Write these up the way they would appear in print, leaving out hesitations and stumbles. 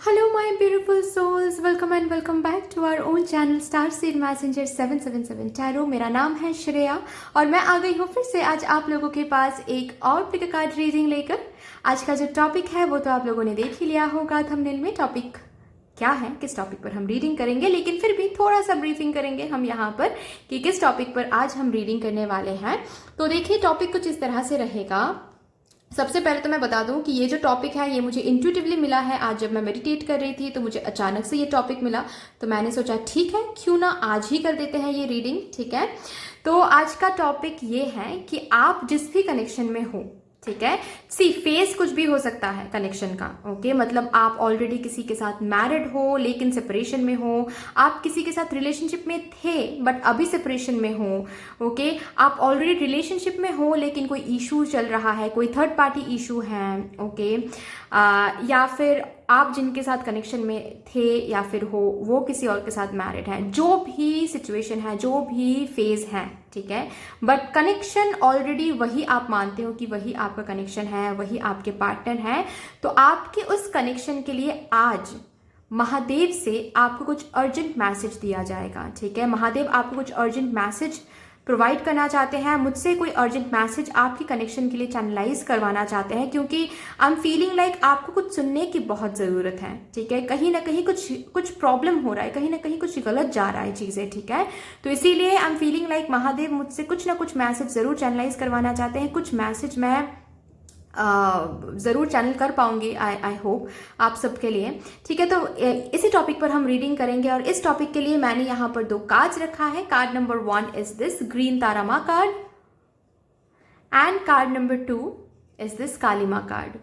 Hello, my beautiful souls. Welcome and welcome back to our own channel Starseed Messenger 777 Tarot. मेरा नाम है श्रेया और मैं आ गई हूँ फिर से आज आप लोगों के पास एक और पिक कार्ड रीडिंग लेकर। आज का जो टॉपिक है वो तो आप लोगों ने देख ही लिया होगा थंबनेल में। टॉपिक क्या है, किस टॉपिक पर हम रीडिंग करेंगे, लेकिन फिर भी थोड़ा सा ब्रीफिंग करेंगे हम यहाँ पर कि किस टॉपिक पर आज हम रीडिंग करने वाले हैं। तो देखिए, टॉपिक कुछ इस तरह से रहेगा। सबसे पहले तो मैं बता दूं कि ये जो टॉपिक है ये मुझे इंट्यूटिवली मिला है। आज जब मैं मेडिटेट कर रही थी तो मुझे अचानक से ये टॉपिक मिला, तो मैंने सोचा ठीक है, क्यों ना आज ही कर देते हैं ये रीडिंग। ठीक है, तो आज का टॉपिक ये है कि आप जिस भी कनेक्शन में हो, ठीक है, सी फेस कुछ भी हो सकता है कनेक्शन का। ओके, मतलब आप ऑलरेडी किसी के साथ मैरिड हो लेकिन सेपरेशन में हो, आप किसी के साथ रिलेशनशिप में थे बट अभी सेपरेशन में हो। ओके, आप ऑलरेडी रिलेशनशिप में हो लेकिन कोई इशू चल रहा है, कोई थर्ड पार्टी इशू है। ओके, या फिर आप जिनके साथ कनेक्शन में थे या फिर हो वो किसी और के साथ मैरिड है। जो भी सिचुएशन है, जो भी फेज है, ठीक है, बट कनेक्शन ऑलरेडी वही आप मानते हो कि वही आपका कनेक्शन है, वही आपके पार्टनर है। तो आपके उस कनेक्शन के लिए आज महादेव से आपको कुछ अर्जेंट मैसेज दिया जाएगा। ठीक है, महादेव आपको कुछ अर्जेंट मैसेज प्रोवाइड करना चाहते हैं। मुझसे कोई अर्जेंट मैसेज आपकी कनेक्शन के लिए चैनलाइज करवाना चाहते हैं, क्योंकि आई एम फीलिंग लाइक आपको कुछ सुनने की बहुत ज़रूरत है। ठीक है, कहीं ना कहीं कुछ प्रॉब्लम हो रहा है, कहीं ना कहीं कुछ गलत जा रहा है चीज़ें। ठीक है, तो इसीलिए I am feeling like Mahadev मुझसे कुछ ना कुछ मैसेज ज़रूर चैनलाइज करवाना चाहते हैं। कुछ मैसेज मैं ज़रूर चैनल कर पाऊंगी, आई होप आप सबके लिए। ठीक है, तो इसी टॉपिक पर हम रीडिंग करेंगे और इस टॉपिक के लिए मैंने यहाँ पर 2 कार्ड्स रखा है। Card number 1 is this green Tara माँ card and card number 2 is this Kali माँ card.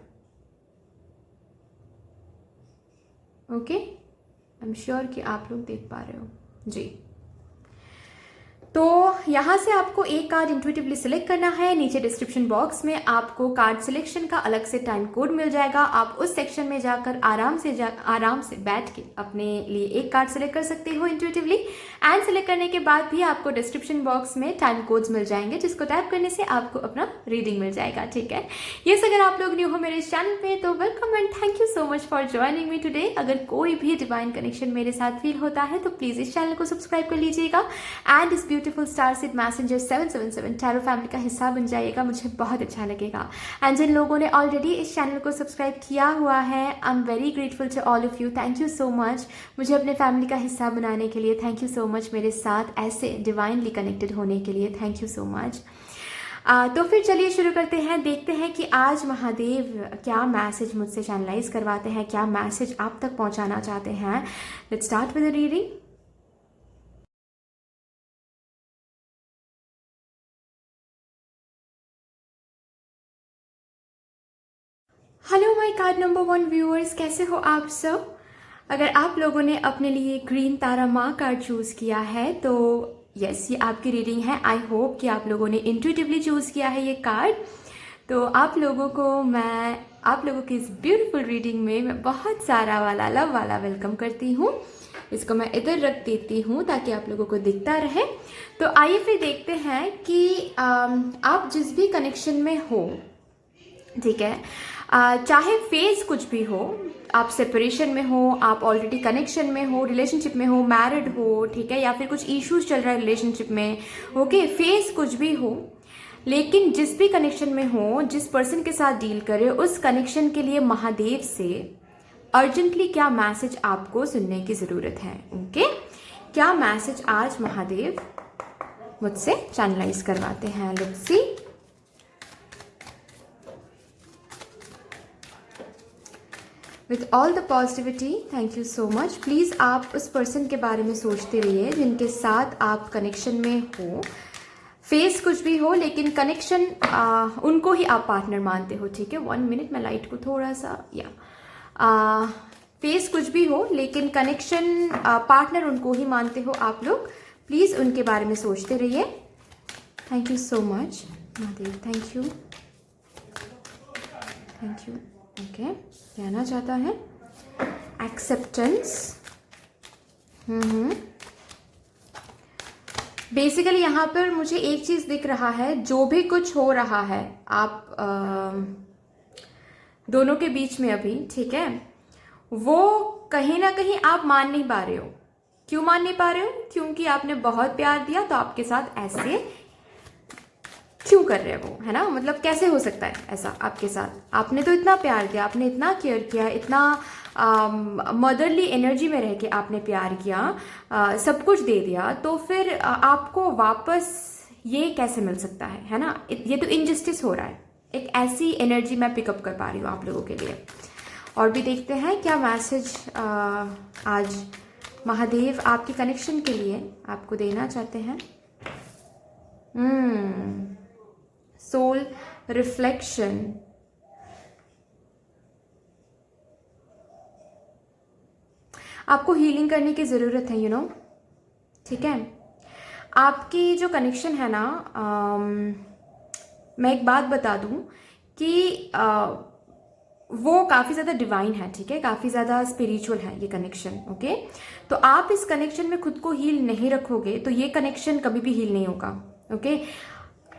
Okay, I am sure कि आप लोग देख पा रहे हो जी। तो यहाँ से आपको एक कार्ड इंट्यूटिवली सिलेक्ट करना है। नीचे डिस्क्रिप्शन बॉक्स में आपको कार्ड सिलेक्शन का अलग से टाइम कोड मिल जाएगा। आप उस सेक्शन में जाकर आराम से बैठ के अपने लिए एक कार्ड सिलेक्ट कर सकते हो इंट्यूटिवली। एंड सिलेक्ट करने के बाद भी आपको डिस्क्रिप्शन बॉक्स में टाइम कोड्स मिल जाएंगे, जिसको टैप करने से आपको अपना रीडिंग मिल जाएगा। ठीक है, यस, अगर आप लोग न्यू हो मेरे इस चैनल पे तो welcome and thank you so much for joining me today. अगर कोई भी डिवाइन कनेक्शन मेरे साथ फील होता है तो प्लीज इस चैनल को सब्सक्राइब कर लीजिएगा एंड इस ब्यूटीफुल स्टारसीड मैसेंजर 777 टैरो फैमिली का हिस्सा बन जाइएगा, मुझे बहुत अच्छा लगेगा। एंड जिन लोगों ने ऑलरेडी इस चैनल को सब्सक्राइब किया हुआ है, I am very grateful to all of you. Thank you so much मुझे अपने फैमिली का हिस्सा बनाने के लिए। थैंक यू सो मच मेरे साथ ऐसे डिवाइनली कनेक्टेड होने के लिए। Thank you so much. तो फिर चलिए शुरू करते हैं, देखते हैं कि आज महादेव क्या मैसेज मुझसे चैनलाइज करवाते हैं, क्या मैसेज आप तक पहुंचाना चाहते हैं। Let's start with the reading. Hello my card number 1 viewers, कैसे हो आप सब। अगर आप लोगों ने अपने लिए ग्रीन तारा माँ कार्ड चूज़ किया है तो यस, ये आपकी रीडिंग है। आई होप कि आप लोगों ने इंट्यूटिवली चूज़ किया है ये कार्ड। तो आप लोगों की इस ब्यूटीफुल रीडिंग में मैं बहुत सारा वाला लव वाला वेलकम करती हूँ। इसको मैं इधर रख देती हूँ ताकि आप लोगों को दिखता रहे। तो आइए फिर देखते हैं कि आप जिस भी कनेक्शन में हो, ठीक है, चाहे फेज कुछ भी हो, आप सेपरेशन में हो, आप ऑलरेडी कनेक्शन में हो, रिलेशनशिप में हो, मैरिड हो, ठीक है, या फिर कुछ इश्यूज चल रहा है रिलेशनशिप में। ओके, फेज कुछ भी हो, लेकिन जिस भी कनेक्शन में हो, जिस पर्सन के साथ डील करे, उस कनेक्शन के लिए महादेव से अर्जेंटली क्या मैसेज आपको सुनने की ज़रूरत है। ओके, क्या मैसेज आज महादेव मुझसे चैनलाइज करवाते हैं। Let's see. With all the positivity, thank you so much. Please आप उस पर्सन के बारे में सोचते रहिए जिनके साथ आप कनेक्शन में हो। फेस कुछ भी हो लेकिन कनेक्शन उनको ही आप पार्टनर मानते हो। ठीक है, 1 मिनट, मैं लाइट को थोड़ा सा फेस कुछ भी हो लेकिन कनेक्शन पार्टनर उनको ही मानते हो आप लोग। प्लीज़ उनके बारे में सोचते रहिए। Thank you so much Mahadev, thank you, thank you. Okay, कहना चाहता है एक्सेप्टेंस। बेसिकली यहाँ पर मुझे एक चीज़ दिख रहा है, जो भी कुछ हो रहा है आप दोनों के बीच में अभी, ठीक है, वो कहीं ना कहीं आप मान नहीं पा रहे हो। क्यों मान नहीं पा रहे हो? क्योंकि आपने बहुत प्यार दिया, तो आपके साथ ऐसे क्यों कर रहे हैं वो, है ना। मतलब कैसे हो सकता है ऐसा आपके साथ? आपने तो इतना प्यार दिया, आपने इतना केयर किया, इतना मदरली एनर्जी में रह के आपने प्यार किया, सब कुछ दे दिया, तो फिर आपको वापस ये कैसे मिल सकता है ना। ये तो इनजस्टिस हो रहा है। एक ऐसी एनर्जी मैं पिकअप कर पा रही हूँ आप लोगों के लिए। और भी देखते हैं क्या मैसेज आज महादेव आपके कनेक्शन के लिए आपको देना चाहते हैं। सोल रिफ्लेक्शन, आपको हीलिंग करने की ज़रूरत है, ठीक है। आपकी जो कनेक्शन है ना, मैं एक बात बता दूं कि वो काफ़ी ज़्यादा डिवाइन है, ठीक है, काफ़ी ज़्यादा स्पिरिचुअल है ये कनेक्शन, ओके। तो आप इस कनेक्शन में खुद को हील नहीं रखोगे तो ये कनेक्शन कभी भी हील नहीं होगा, ओके।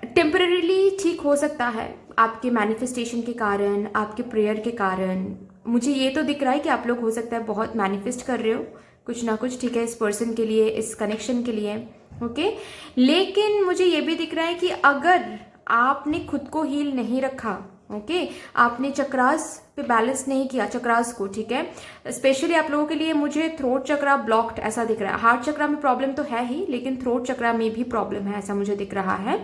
टेम्परेरीली ठीक हो सकता है आपके मैनिफेस्टेशन के कारण, आपके प्रेयर के कारण। मुझे ये तो दिख रहा है कि आप लोग हो सकता है बहुत मैनिफेस्ट कर रहे हो कुछ ना कुछ, ठीक है, इस पर्सन के लिए, इस कनेक्शन के लिए, ओके। लेकिन मुझे ये भी दिख रहा है कि अगर आपने खुद को हील नहीं रखा, ओके, आपने चक्रास पे बैलेंस नहीं किया, चक्रास को, ठीक है, स्पेशली आप लोगों के लिए मुझे थ्रोट चक्रा ब्लॉक्ड ऐसा दिख रहा है। हार्ट चक्रा में प्रॉब्लम तो है ही, लेकिन थ्रोट चक्रा में भी प्रॉब्लम है ऐसा मुझे दिख रहा है,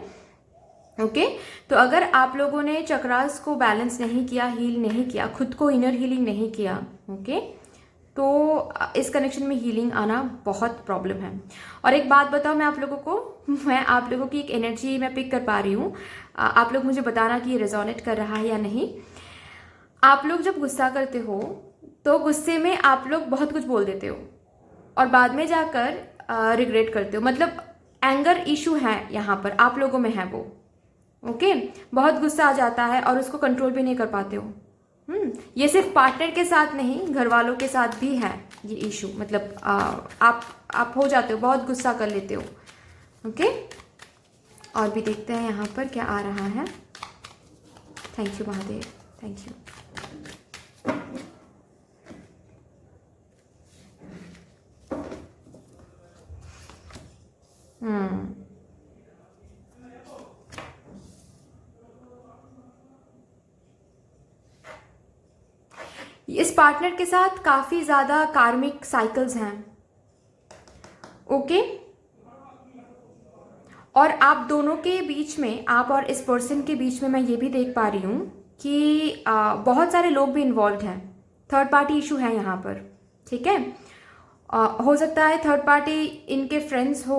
ओके। तो अगर आप लोगों ने चक्रास को बैलेंस नहीं किया, हील नहीं किया, खुद को इनर हीलिंग नहीं किया, ओके, तो इस कनेक्शन में हीलिंग आना बहुत प्रॉब्लम है। और एक बात बताओ मैं आप लोगों को, मैं आप लोगों की एक एनर्जी मैं पिक कर पा रही हूँ। आप लोग मुझे बताना कि ये रेजोनेट कर रहा है या नहीं। आप लोग जब गुस्सा करते हो तो गुस्से में आप लोग बहुत कुछ बोल देते हो और बाद में जाकर रिग्रेट करते हो। मतलब एंगर इशू है यहाँ पर, आप लोगों में है वो, ओके। बहुत गुस्सा आ जाता है और उसको कंट्रोल भी नहीं कर पाते हो। ये सिर्फ पार्टनर के साथ नहीं, घर वालों के साथ भी है ये इशू। मतलब आप हो जाते हो, बहुत गुस्सा कर लेते हो, ओके। और भी देखते हैं यहाँ पर क्या आ रहा है। Thank you Mahadev, thank you. इस पार्टनर के साथ काफी ज्यादा कार्मिक साइकिल्स हैं, ओके। और आप दोनों के बीच में, आप और इस पर्सन के बीच में मैं ये भी देख पा रही हूँ कि बहुत सारे लोग भी इन्वॉल्व हैं। थर्ड पार्टी इशू है यहाँ पर, ठीक है। हो सकता है थर्ड पार्टी इनके फ्रेंड्स हो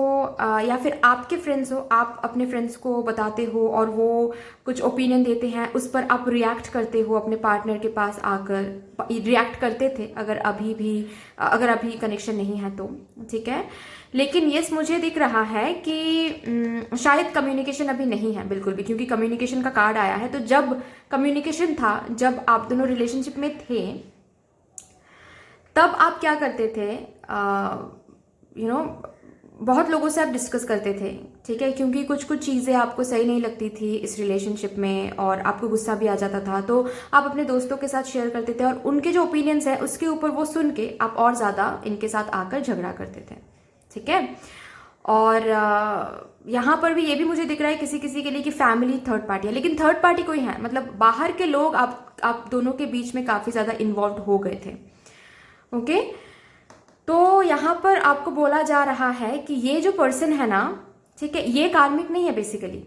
या फिर आपके फ्रेंड्स हो। आप अपने फ्रेंड्स को बताते हो और वो कुछ ओपिनियन देते हैं, उस पर आप रिएक्ट करते हो अपने पार्टनर के पास आकर। रिएक्ट करते थे अगर अभी कनेक्शन नहीं है तो, ठीक है। लेकिन यस, मुझे दिख रहा है कि शायद कम्युनिकेशन अभी नहीं है बिल्कुल भी, क्योंकि कम्युनिकेशन का कार्ड आया है। तो जब कम्युनिकेशन था, जब आप दोनों रिलेशनशिप में थे, तब आप क्या करते थे, बहुत लोगों से आप डिस्कस करते थे, ठीक है, क्योंकि कुछ कुछ चीज़ें आपको सही नहीं लगती थी इस रिलेशनशिप में और आपको गुस्सा भी आ जाता था। तो आप अपने दोस्तों के साथ शेयर करते थे और उनके जो ओपिनियंस है उसके ऊपर वो सुन के आप और ज़्यादा इनके साथ आकर झगड़ा करते थे, ठीक है। और यहाँ पर भी ये भी मुझे दिख रहा है किसी किसी के लिए कि फैमिली थर्ड पार्टी है, लेकिन थर्ड पार्टी कोई है, मतलब बाहर के लोग आप दोनों के बीच में काफ़ी ज़्यादा इन्वॉल्व हो गए थे, ओके। तो यहाँ पर आपको बोला जा रहा है कि ये जो पर्सन है ना, ठीक है, ये कार्मिक नहीं है बेसिकली,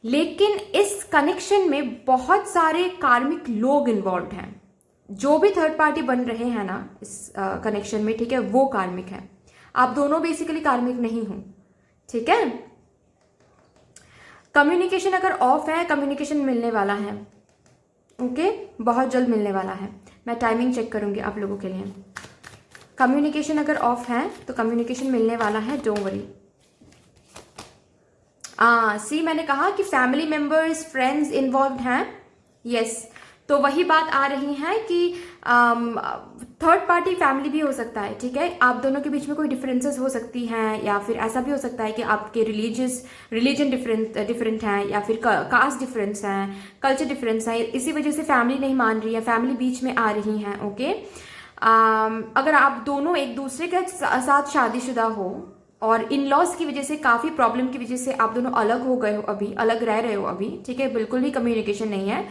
लेकिन इस कनेक्शन में बहुत सारे कार्मिक लोग इन्वॉल्व हैं। जो भी थर्ड पार्टी बन रहे हैं ना इस कनेक्शन में, ठीक है, वो कार्मिक है। आप दोनों बेसिकली कार्मिक नहीं हो, ठीक है। कम्युनिकेशन अगर ऑफ है, कम्युनिकेशन मिलने वाला है, ओके, बहुत जल्द मिलने वाला है। मैं टाइमिंग चेक करूंगी आप लोगों के लिए। कम्युनिकेशन अगर ऑफ है तो कम्युनिकेशन मिलने वाला है, डोंट वरी। सी मैंने कहा कि फैमिली मेंबर्स, फ्रेंड्स इन्वॉल्व हैं, यस। तो वही बात आ रही है कि थर्ड पार्टी फैमिली भी हो सकता है, ठीक है। आप दोनों के बीच में कोई डिफरेंसेस हो सकती हैं, या फिर ऐसा भी हो सकता है कि आपके रिलीजन डिफरेंट हैं, या फिर कास्ट डिफरेंस हैं, कल्चर डिफरेंस है, इसी वजह से फैमिली नहीं मान रही है, फैमिली बीच में आ रही हैं, ओके। अगर आप दोनों एक दूसरे के साथ शादीशुदा हो और इन लॉज की वजह से, काफ़ी प्रॉब्लम की वजह से आप दोनों अलग हो गए हो, अभी अलग रह रहे हो अभी, ठीक है, बिल्कुल भी कम्युनिकेशन नहीं है,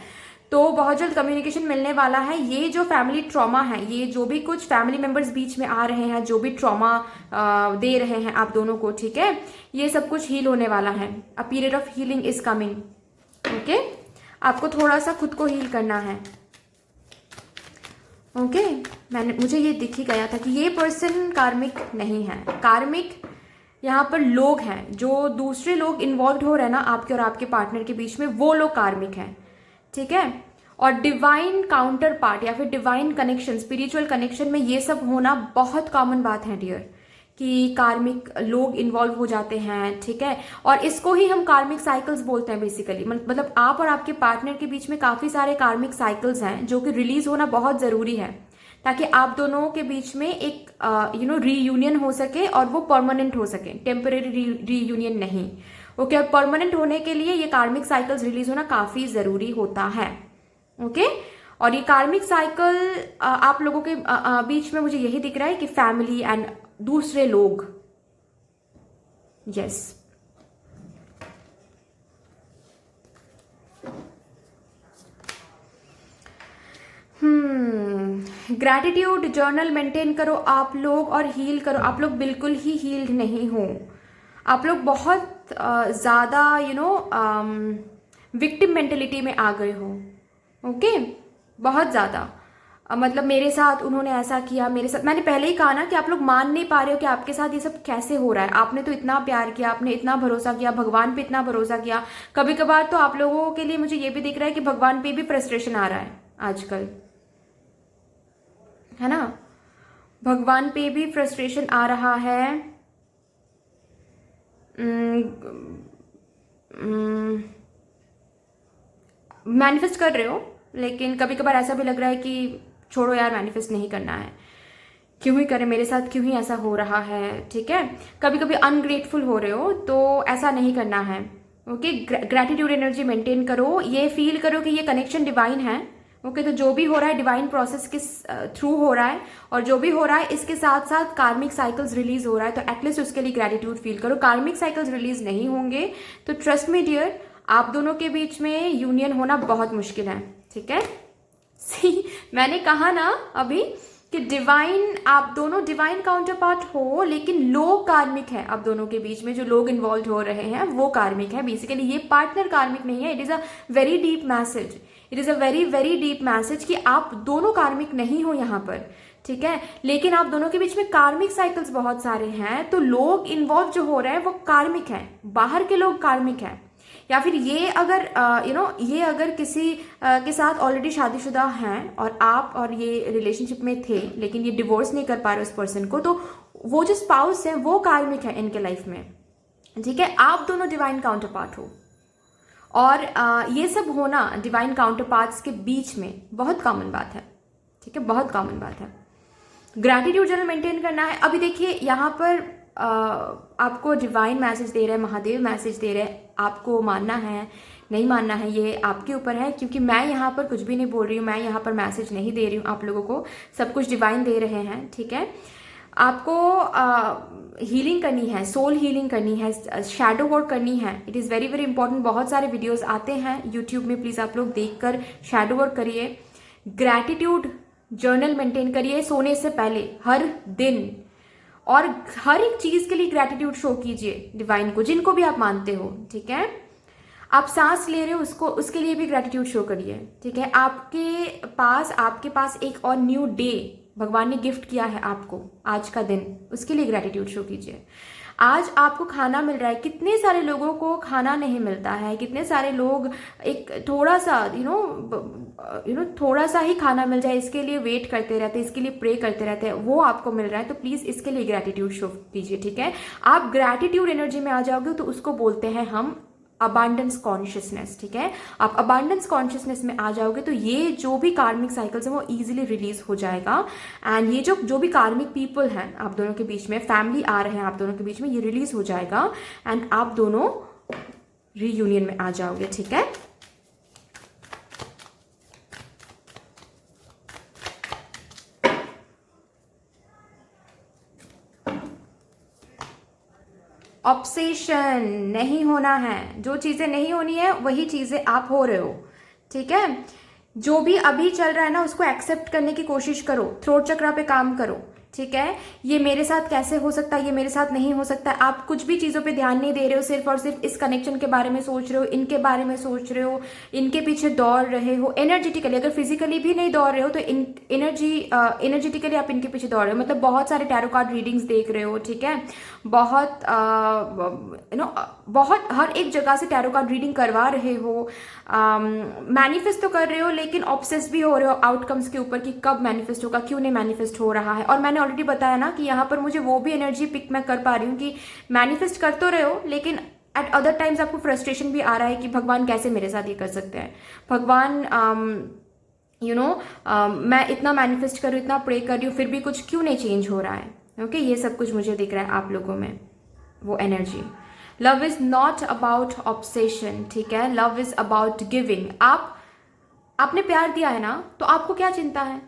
तो बहुत जल्द कम्युनिकेशन मिलने वाला है। ये जो फैमिली ट्रॉमा है, ये जो भी कुछ फैमिली मेंबर्स बीच में आ रहे हैं, जो भी ट्रॉमा दे रहे हैं आप दोनों को, ठीक है, ये सब कुछ हील होने वाला है। A period of healing is coming. Okay, आपको थोड़ा सा खुद को हील करना है। ओके, मुझे ये दिख ही गया था कि ये पर्सन कार्मिक नहीं है। कार्मिक यहाँ पर लोग हैं, जो दूसरे लोग इन्वॉल्व हो रहे हैं ना आपके और आपके पार्टनर के बीच में, वो लोग कार्मिक हैं, ठीक है। और डिवाइन काउंटर पार्ट या फिर डिवाइन कनेक्शन, स्पिरिचुअल कनेक्शन में ये सब होना बहुत कॉमन बात है डियर, कि कार्मिक लोग इन्वॉल्व हो जाते हैं, ठीक है। और इसको ही हम कार्मिक साइकिल्स बोलते हैं बेसिकली। मतलब आप और आपके पार्टनर के बीच में काफ़ी सारे कार्मिक साइकिल्स हैं जो कि रिलीज होना बहुत ज़रूरी है, ताकि आप दोनों के बीच में एक रीयूनियन हो सके और वो परमानेंट हो सके, टेम्परेरी रीयूनियन नहीं। ओके, और परमानेंट होने के लिए ये कार्मिक साइकिल्स रिलीज होना काफ़ी ज़रूरी होता है। ओके, और ये कार्मिक साइकिल आप लोगों के बीच में मुझे यही दिख रहा है कि फैमिली एंड दूसरे लोग, यस। ग्रैटिट्यूड जर्नल मेंटेन करो आप लोग और हील करो। आप लोग बिल्कुल ही हील्ड नहीं हो, आप लोग बहुत ज़्यादा विक्टिम मेंटेलिटी में आ गए हो। ओके, बहुत ज़्यादा। मतलब मेरे साथ उन्होंने ऐसा किया, मेरे साथ, मैंने पहले ही कहा ना कि आप लोग मान नहीं पा रहे हो कि आपके साथ ये सब कैसे हो रहा है। आपने तो इतना प्यार किया, आपने इतना भरोसा किया, भगवान पे इतना भरोसा किया। कभी कभार तो आप लोगों के लिए मुझे ये भी दिख रहा है कि भगवान पे भी फ्रस्ट्रेशन आ रहा है आजकल, है ना। भगवान पे भी फ्रस्ट्रेशन आ रहा है। मैनिफेस्ट कर रहे हो, लेकिन कभी कभार ऐसा भी लग रहा है कि छोड़ो यार, मैनिफेस्ट नहीं करना है, क्यों ही करें, मेरे साथ क्यों ही ऐसा हो रहा है, ठीक है। कभी कभी अनग्रेटफुल हो रहे हो, तो ऐसा नहीं करना है। ओके, ग्रैटिट्यूड एनर्जी मेंटेन करो, ये फील करो कि ये कनेक्शन डिवाइन है। ओके, तो जो भी हो रहा है डिवाइन प्रोसेस के थ्रू हो रहा है, और जो भी हो रहा है इसके साथ साथ कार्मिक साइकिल्स रिलीज हो रहा है, तो एटलीस्ट उसके लिए ग्रैटिट्यूड फील करो। कार्मिक साइकिल्स रिलीज नहीं होंगे तो ट्रस्ट मी डियर, आप दोनों के बीच में यूनियन होना बहुत मुश्किल है, ठीक है। सी, मैंने कहा ना अभी कि डिवाइन, आप दोनों डिवाइन काउंटर पार्ट हो, लेकिन लोग कार्मिक है आप दोनों के बीच में, जो लोग इन्वॉल्व हो रहे हैं वो कार्मिक है बेसिकली। ये पार्टनर कार्मिक नहीं है। It is a very deep message, it is a very very deep message कि आप दोनों कार्मिक नहीं हो यहाँ पर, ठीक है। लेकिन आप दोनों के बीच में कार्मिक साइकिल्स बहुत सारे हैं, तो लोग इन्वॉल्व जो हो रहे हैं वो कार्मिक हैं, बाहर के लोग कार्मिक हैं। या फिर ये अगर ये अगर किसी के साथ ऑलरेडी शादीशुदा हैं और आप और ये रिलेशनशिप में थे, लेकिन ये डिवोर्स नहीं कर पा रहे उस पर्सन को, तो वो जो स्पाउस है वो कार्मिक है इनके लाइफ में, ठीक है। आप दोनों डिवाइन काउंटर पार्ट हो, और ये सब होना डिवाइन काउंटर पार्ट्स के बीच में बहुत कॉमन बात है, ठीक है, बहुत कॉमन बात है। ग्रैटिट्यूड जर्नल मेंटेन करना है। अभी देखिए यहाँ पर आपको डिवाइन मैसेज दे रहे हैं, महादेव मैसेज दे रहे हैं, आपको मानना है नहीं मानना है ये आपके ऊपर है, क्योंकि मैं यहाँ पर कुछ भी नहीं बोल रही हूँ, मैं यहाँ पर मैसेज नहीं दे रही हूँ आप लोगों को, सब कुछ डिवाइन दे रहे हैं, ठीक है। आपको हीलिंग करनी है, सोल हीलिंग करनी है, शैडो वर्क करनी है। It is very very important. बहुत सारे वीडियोस आते हैं यूट्यूब में, प्लीज़ आप लोग देखकर शैडो वर्क करिए। ग्रैटिट्यूड जर्नल मेंटेन करिए सोने से पहले हर दिन, और हर एक चीज़ के लिए ग्रैटिट्यूड शो कीजिए डिवाइन को, जिनको भी आप मानते हो, ठीक है। आप सांस ले रहे हो उसको, उसके लिए भी ग्रैटिट्यूड शो करिए, ठीक है। आपके पास एक और न्यू डे भगवान ने गिफ्ट किया है आपको, आज का दिन, उसके लिए ग्रैटिट्यूड शो कीजिए। आज आपको खाना मिल रहा है, कितने सारे लोगों को खाना नहीं मिलता है, कितने सारे लोग एक थोड़ा सा थोड़ा सा ही खाना मिल जाए इसके लिए वेट करते रहते हैं, इसके लिए प्रे करते रहते हैं, वो आपको मिल रहा है, तो प्लीज़ इसके लिए ग्रैटिट्यूड शो कीजिए, ठीक है। आप ग्रैटिट्यूड एनर्जी में आ जाओगे तो उसको बोलते हैं हम अबांडेंस कॉन्शियसनेस, ठीक है। आप अबांडेंस कॉन्शियसनेस में आ जाओगे तो ये जो भी कार्मिक साइकिल्स हैं वो इजीली रिलीज हो जाएगा। एंड ये जो भी कार्मिक पीपल हैं आप दोनों के बीच में, फैमिली आ रहे हैं आप दोनों के बीच में, ये रिलीज हो जाएगा एंड आप दोनों रीयूनियन में आ जाओगे, ठीक है। ऑब्सेशन नहीं होना है, जो चीजें नहीं होनी है वही चीजें आप हो रहे हो, ठीक है। जो भी अभी चल रहा है ना उसको एक्सेप्ट करने की कोशिश करो, थ्रोट चक्रा पे काम करो, ठीक है। ये मेरे साथ कैसे हो सकता है, ये मेरे साथ नहीं हो सकता। आप कुछ भी चीजों पे ध्यान नहीं दे रहे हो, सिर्फ और सिर्फ इस कनेक्शन के बारे में सोच रहे हो, इनके बारे में सोच रहे हो, इनके पीछे दौड़ रहे हो एनर्जेटिकली। अगर फिजिकली भी नहीं दौड़ रहे हो तो एनर्जेटिकली आप इनके पीछे दौड़ रहे हो, मतलब बहुत सारे टैरो कार्ड रीडिंग्स देख रहे हो, ठीक है। बहुत बहुत हर एक जगह से टैरो कार्ड रीडिंग करवा रहे हो, मैनिफेस्ट तो कर रहे हो, लेकिन ऑब्सेस भी हो रहे हो आउटकम्स के ऊपर कि कब मैनिफेस्ट होगा, क्यों नहीं मैनिफेस्ट हो रहा है। और मैंने ऑलरेडी बताया ना कि यहाँ पर मुझे वो भी एनर्जी पिक मैं कर पा रही हूँ कि मैनिफेस्ट कर तो रहे हो, लेकिन एट अदर टाइम्स आपको फ्रस्ट्रेशन भी आ रहा है कि भगवान कैसे मेरे साथ ये कर सकते हैं, भगवान मैं इतना मैनिफेस्ट कर रही हूँ, इतना प्रे कर रही हूँ, फिर भी कुछ क्यों नहीं चेंज हो रहा है। ओके ये सब कुछ मुझे दिख रहा है आप लोगों में, वो energy. Love is not about obsession, ठीक है। Love is about giving. आपने प्यार दिया है ना, तो आपको क्या चिंता है।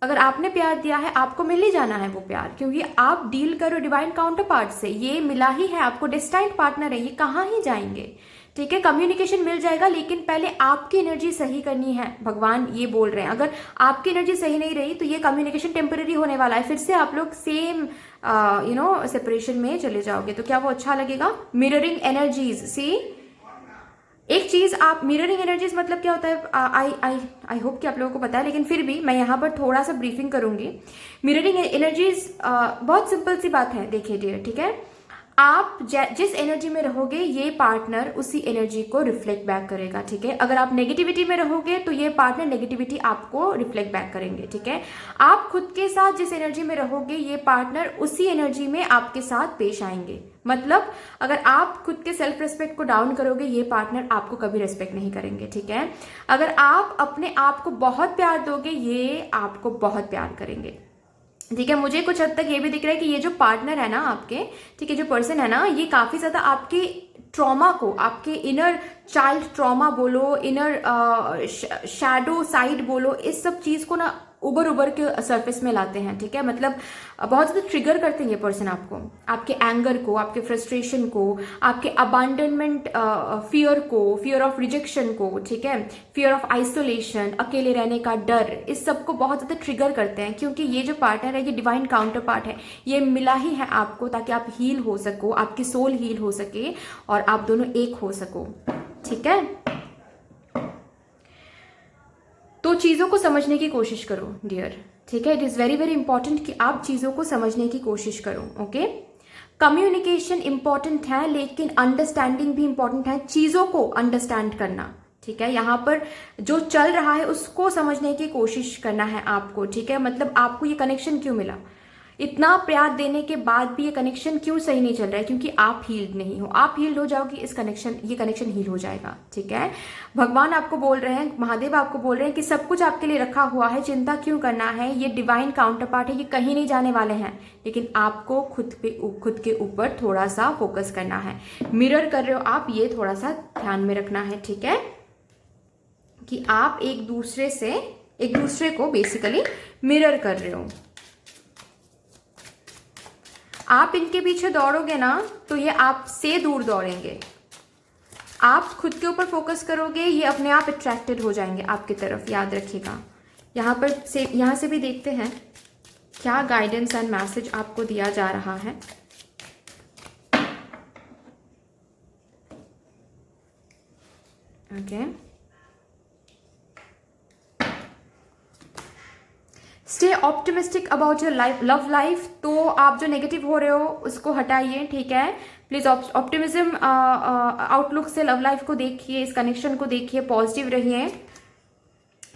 अगर आपने प्यार दिया है आपको मिल ही जाना है वो प्यार, क्योंकि आप डील करो डिवाइन काउंटर पार्ट से, ये मिला ही है आपको, डेस्टाइन्ड पार्टनर है, ये कहाँ ही जाएंगे, ठीक है। कम्युनिकेशन मिल जाएगा, लेकिन पहले आपकी एनर्जी सही करनी है, भगवान ये बोल रहे हैं। अगर आपकी एनर्जी सही नहीं रही तो ये कम्युनिकेशन टेम्पररी होने वाला है, फिर से आप लोग सेम सेपरेशन में चले जाओगे, तो क्या वो अच्छा लगेगा। मिररिंग एनर्जीज, सी एक चीज आप मिररिंग एनर्जीज मतलब क्या होता है, आई होप कि आप लोगों को पता है, लेकिन फिर भी मैं यहाँ पर थोड़ा सा ब्रीफिंग करूंगी। मिररिंग एनर्जीज बहुत सिंपल सी बात है, देखिए डियर, ठीक है। आप जिस एनर्जी में रहोगे ये पार्टनर उसी एनर्जी को रिफ्लेक्ट बैक करेगा, ठीक है। अगर आप नेगेटिविटी में रहोगे तो ये पार्टनर नेगेटिविटी आपको रिफ्लेक्ट बैक करेंगे, ठीक है। आप खुद के साथ जिस एनर्जी में रहोगे ये पार्टनर उसी एनर्जी में आपके साथ पेश आएंगे। मतलब अगर आप खुद के सेल्फ रिस्पेक्ट को डाउन करोगे ये पार्टनर आपको कभी रिस्पेक्ट नहीं करेंगे, ठीक है। अगर आप अपने आप को बहुत प्यार दोगे ये आपको बहुत प्यार करेंगे, ठीक है। मुझे कुछ हद तक ये भी दिख रहा है कि ये जो पार्टनर है ना आपके, ठीक है, जो पर्सन है ना, ये काफी ज्यादा आपके ट्रॉमा को, आपके इनर चाइल्ड ट्रॉमा बोलो, इनर शैडो साइड बोलो, इस सब चीज को ना उबर के सरफेस में लाते हैं, ठीक है। मतलब बहुत ज़्यादा ट्रिगर करते हैं ये पर्सन आपको, आपके एंगर को, आपके फ्रस्ट्रेशन को, आपके अबांडनमेंट फियर को, फियर ऑफ रिजेक्शन को, ठीक है, फियर ऑफ आइसोलेशन, अकेले रहने का डर, इस सब को बहुत ज़्यादा ट्रिगर करते हैं, क्योंकि ये जो पार्टनर है ये डिवाइन काउंटर पार्ट है, ये मिला ही है आपको ताकि आप हील हो सको, आपकी सोल हील हो सके और आप दोनों एक हो सको, ठीक है। तो चीज़ों को समझने की कोशिश करो डियर, ठीक है। It is very very important कि आप चीज़ों को समझने की कोशिश करो, ओके। कम्युनिकेशन इंपॉर्टेंट है, लेकिन अंडरस्टैंडिंग भी इंपॉर्टेंट है, चीज़ों को अंडरस्टैंड करना, ठीक है। यहाँ पर जो चल रहा है उसको समझने की कोशिश करना है आपको, ठीक है। मतलब आपको ये कनेक्शन क्यों मिला, इतना प्यार देने के बाद भी ये कनेक्शन क्यों सही नहीं चल रहा है, क्योंकि आप हील्ड नहीं हो। आप हील्ड हो जाओगे ये कनेक्शन हील हो जाएगा, ठीक है। भगवान आपको बोल रहे हैं, महादेव आपको बोल रहे हैं कि सब कुछ आपके लिए रखा हुआ है, चिंता क्यों करना है, ये डिवाइन काउंटर पार्ट है, ये कहीं नहीं जाने वाले हैं, लेकिन आपको खुद के ऊपर थोड़ा सा फोकस करना है। मिरर कर रहे हो आप, ये थोड़ा सा ध्यान में रखना है, ठीक है, कि आप एक दूसरे को बेसिकली मिरर कर रहे हो। आप इनके पीछे दौड़ोगे ना तो ये आपसे दूर दौड़ेंगे, आप खुद के ऊपर फोकस करोगे ये अपने आप अट्रैक्टेड हो जाएंगे आपकी तरफ, याद रखिएगा। यहाँ से भी देखते हैं क्या गाइडेंस एंड मैसेज आपको दिया जा रहा है। Okay, stay optimistic about your life, love life. तो आप जो नेगेटिव हो रहे हो उसको हटाइए, ठीक है। प्लीज ऑप्टिमिज्म आउटलुक से लव लाइफ को देखिए, इस कनेक्शन को देखिए, पॉजिटिव रहिए।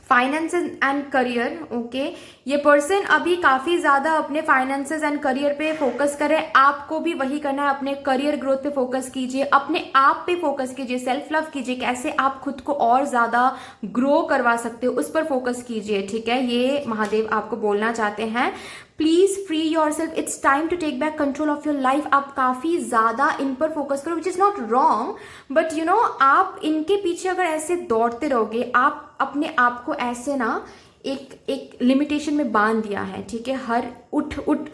फाइनेंसेस एंड करियर, ओके, ये पर्सन अभी काफी ज्यादा अपने फाइनेंसेस एंड करियर पे फोकस करे, आपको भी वही करना है, अपने करियर ग्रोथ पे फोकस कीजिए, अपने आप पे फोकस कीजिए, सेल्फ लव कीजिए, कैसे आप खुद को और ज्यादा ग्रो करवा सकते हो उस पर फोकस कीजिए, ठीक है। ये महादेव आपको बोलना चाहते हैं, please free yourself, it's time to take back control of your life. आप काफी ज्यादा इन पर फोकस करो, which is not wrong, but आप इनके पीछे अगर ऐसे दौड़ते रहोगे, आप अपने आप को ऐसे ना एक लिमिटेशन में बांध दिया है, ठीक है। हर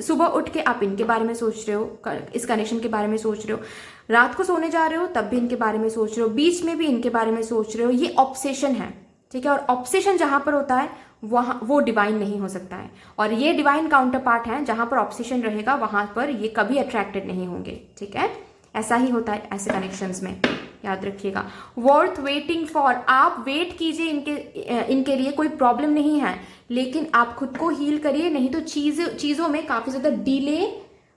सुबह उठ के आप इनके बारे में सोच रहे हो, इस कनेक्शन के बारे में सोच रहे हो, रात को सोने जा रहे हो तब भी इनके बारे में सोच रहे हो, बीच में भी इनके बारे में सोच रहे हो। ये ऑब्सेशन है, ठीक है। और ऑब्सेशन जहां पर होता है वहाँ वो डिवाइन नहीं हो सकता है, और ये डिवाइन काउंटर पार्ट है। जहां पर ऑब्सेशन रहेगा वहां पर ये कभी अट्रैक्टेड नहीं होंगे, ठीक है। ऐसा ही होता है ऐसे कनेक्शंस में, याद रखिएगा। वर्थ वेटिंग फॉर, आप वेट कीजिए इनके लिए, कोई प्रॉब्लम नहीं है, लेकिन आप खुद को हील करिए, नहीं तो चीज़ों में काफ़ी ज़्यादा डिले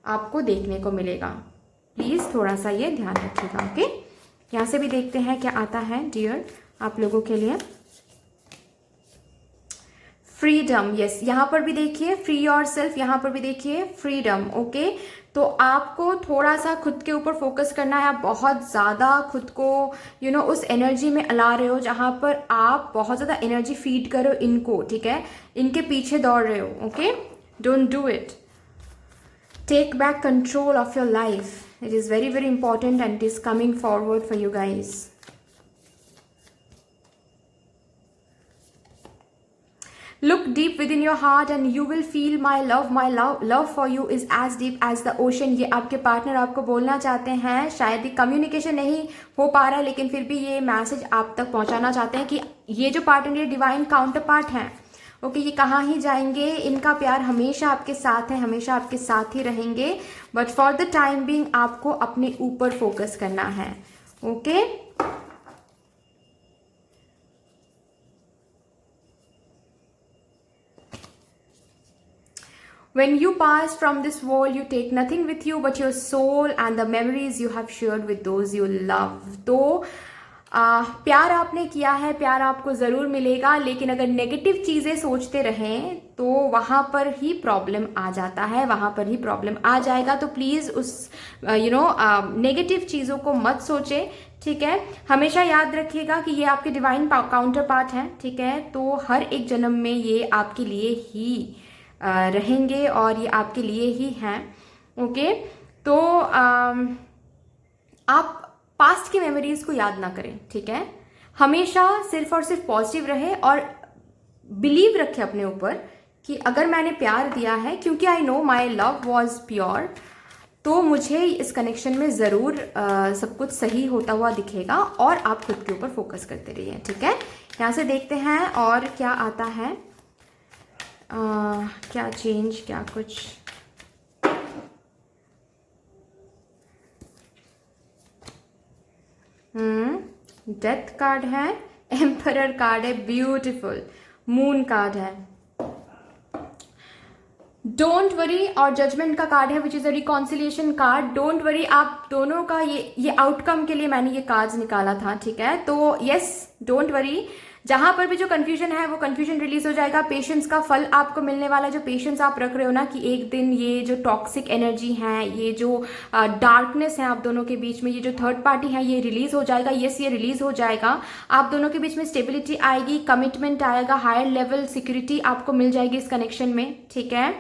आपको देखने को मिलेगा। प्लीज़ थोड़ा सा ये ध्यान रखिएगा, ओके। यहाँ से भी देखते हैं क्या आता है डियर आप लोगों के लिए। फ्रीडम, यस, यहाँ पर भी देखिए फ्री योर सेल्फ, यहाँ पर भी देखिए फ्रीडम, ओके। तो आपको थोड़ा सा खुद के ऊपर फोकस करना है। आप बहुत ज़्यादा खुद को उस एनर्जी में अला रहे हो जहाँ पर आप बहुत ज़्यादा एनर्जी फीड करो इनको, ठीक है। इनके पीछे दौड़ रहे हो, okay. Don't do it. Take back control of your life, it is very very important and it is coming forward for you guys. Look deep within your heart and you will feel my love. My love for you is as deep as the ocean. ये आपके partner आपको बोलना चाहते हैं। शायद ही communication नहीं हो पा रहा है, लेकिन फिर भी ये मैसेज आप तक पहुंचाना चाहते हैं कि ये जो पार्टनर, ये डिवाइन काउंटर पार्ट है, ओके, ये कहाँ ही जाएंगे। इनका प्यार हमेशा आपके साथ है, हमेशा आपके साथ ही रहेंगे। But for the time being आपको अपने ऊपर फोकस करना है, okay. When you pass from this world, you take nothing with you but your soul and the memories you have shared with those you love. तो प्यार आपने किया है, प्यार आपको ज़रूर मिलेगा, लेकिन अगर नेगेटिव चीज़ें सोचते रहें तो वहाँ पर ही प्रॉब्लम आ जाता है, वहाँ पर ही प्रॉब्लम आ जाएगा। तो प्लीज़ उस नेगेटिव चीज़ों को मत सोचें, ठीक है। हमेशा याद रखिएगा कि ये आपके डिवाइन काउंटर पार्ट हैं, ठीक है। तो हर एक जन्म में ये आपके लिए ही रहेंगे और ये आपके लिए ही हैं, ओके। तो आप पास्ट की मेमोरीज को याद ना करें, ठीक है। हमेशा सिर्फ और सिर्फ पॉजिटिव रहे और बिलीव रखें अपने ऊपर कि अगर मैंने प्यार दिया है, क्योंकि I know my love was pure, तो मुझे इस कनेक्शन में ज़रूर सब कुछ सही होता हुआ दिखेगा। और आप खुद के ऊपर फोकस करते रहिए, ठीक है। यहाँ से देखते हैं और क्या आता है, क्या चेंज, क्या कुछ। डेथ कार्ड है, एम्परर कार्ड है, ब्यूटीफुल मून कार्ड है, डोंट वरी, और जजमेंट का कार्ड है which is a reconciliation card. Don't worry, आप दोनों का ये आउटकम के लिए मैंने ये कार्ड्स निकाला था, ठीक है। तो यस, डोंट वरी, जहां पर भी जो कंफ्यूजन है वो कंफ्यूजन रिलीज हो जाएगा। पेशेंस का फल आपको मिलने वाला है। जो पेशेंस आप रख रहे हो ना कि एक दिन ये जो टॉक्सिक एनर्जी है, ये जो डार्कनेस है आप दोनों के बीच में, ये जो थर्ड पार्टी है, ये रिलीज हो जाएगा। यस, ये रिलीज हो जाएगा। आप दोनों के बीच में स्टेबिलिटी आएगी, कमिटमेंट आएगा, हायर लेवल सिक्योरिटी आपको मिल जाएगी इस कनेक्शन में, ठीक है।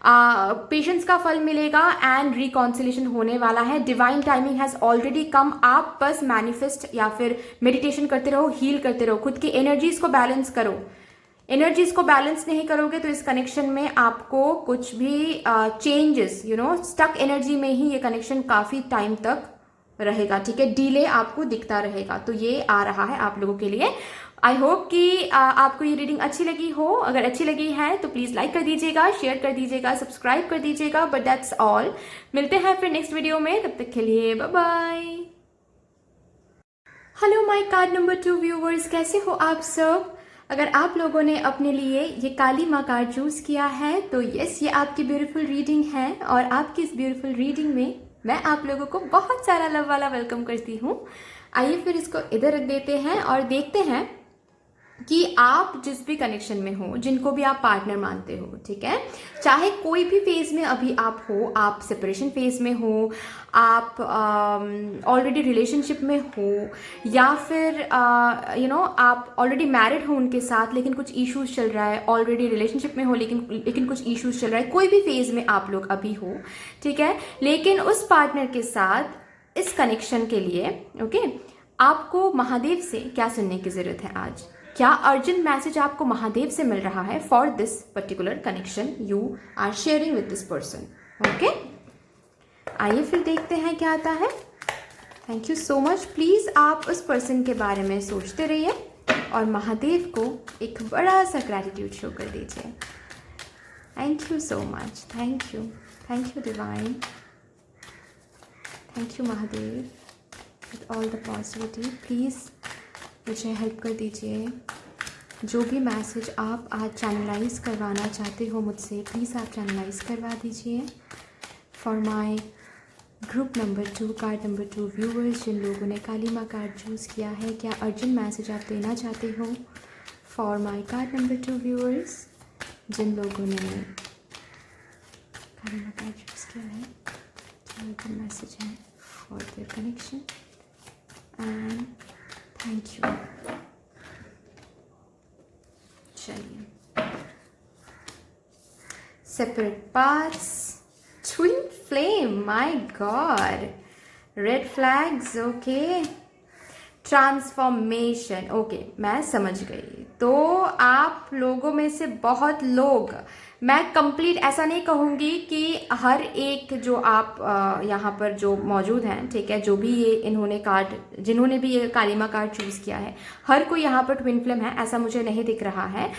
पेशेंस का फल मिलेगा एंड रिकॉन्सिलेशन होने वाला है। डिवाइन टाइमिंग हैज ऑलरेडी कम। आप बस मैनिफेस्ट या फिर मेडिटेशन करते रहो, हील करते रहो, खुद की एनर्जीज को बैलेंस करो। एनर्जीज को बैलेंस नहीं करोगे तो इस कनेक्शन में आपको कुछ भी चेंजेस, स्टक एनर्जी में ही ये कनेक्शन काफी टाइम तक रहेगा, ठीक है। डिले आपको दिखता रहेगा। तो ये आ रहा है आप लोगों के लिए। आई होप कि आपको ये रीडिंग अच्छी लगी हो। अगर अच्छी लगी है तो प्लीज़ लाइक कर दीजिएगा, शेयर कर दीजिएगा, सब्सक्राइब कर दीजिएगा। But that's all. मिलते हैं फिर नेक्स्ट वीडियो में, तब तक के लिए bye bye. Hello my card number 2 viewers, कैसे हो आप सब। अगर आप लोगों ने अपने लिए ये काली माँ कार्ड चूज किया है तो यस, ये आपकी ब्यूटीफुल रीडिंग है। और आपकी इस ब्यूटीफुल रीडिंग में मैं आप लोगों को बहुत सारा लव वाला वेलकम करती हूँ। आइए फिर इसको इधर रख देते हैं और देखते हैं कि आप जिस भी कनेक्शन में हो, जिनको भी आप पार्टनर मानते हो, ठीक है, चाहे कोई भी फेज में अभी आप हो, आप सेपरेशन फेज में हो, आप ऑलरेडी रिलेशनशिप में हो, या फिर आप ऑलरेडी मैरिड हो उनके साथ लेकिन कुछ इश्यूज चल रहा है, ऑलरेडी रिलेशनशिप में हो लेकिन कुछ इश्यूज चल रहा है, कोई भी फेज में आप लोग अभी हो, ठीक है। लेकिन उस पार्टनर के साथ इस कनेक्शन के लिए ओके, आपको महादेव से क्या सुनने की जरूरत है आज, क्या अर्जेंट मैसेज आपको महादेव से मिल रहा है for this particular connection you are sharing with this person? Okay, आइए फिर देखते हैं क्या आता है। Thank you so much. Please आप उस पर्सन के बारे में सोचते रहिए और महादेव को एक बड़ा सा ग्रैटिट्यूड शो कर दीजिए। Thank you so much, thank you divine, thank you Mahadev with all the positivity. Please मुझे हेल्प कर दीजिए। जो भी मैसेज आप आज चैनलाइज करवाना चाहते हो मुझसे, प्लीज़ आप चैनलाइज करवा दीजिए। For my group number 2, card number 2 viewers, जिन लोगों ने काली माँ कार्ड चूज़ किया है, क्या अर्जेंट मैसेज आप देना चाहते हो? For my card number 2 viewers, जिन लोगों ने काली माँ कार्ड चूज़ किया है, क्या अर्जेंट मैसेज है for their connection? And thank you. चलिए, separate paths, twin flame, my God, red flags, okay, transformation, okay, मैं समझ गई। तो आप लोगों में से बहुत लोग, मैं कंप्लीट ऐसा नहीं कहूँगी कि हर एक जो आप यहाँ पर जो मौजूद हैं, ठीक है, जो भी ये इन्होंने कार्ड, जिन्होंने भी ये काली माँ कार्ड चूज़ किया है, हर कोई यहाँ पर ट्विन फ्लेम है ऐसा मुझे नहीं दिख रहा है।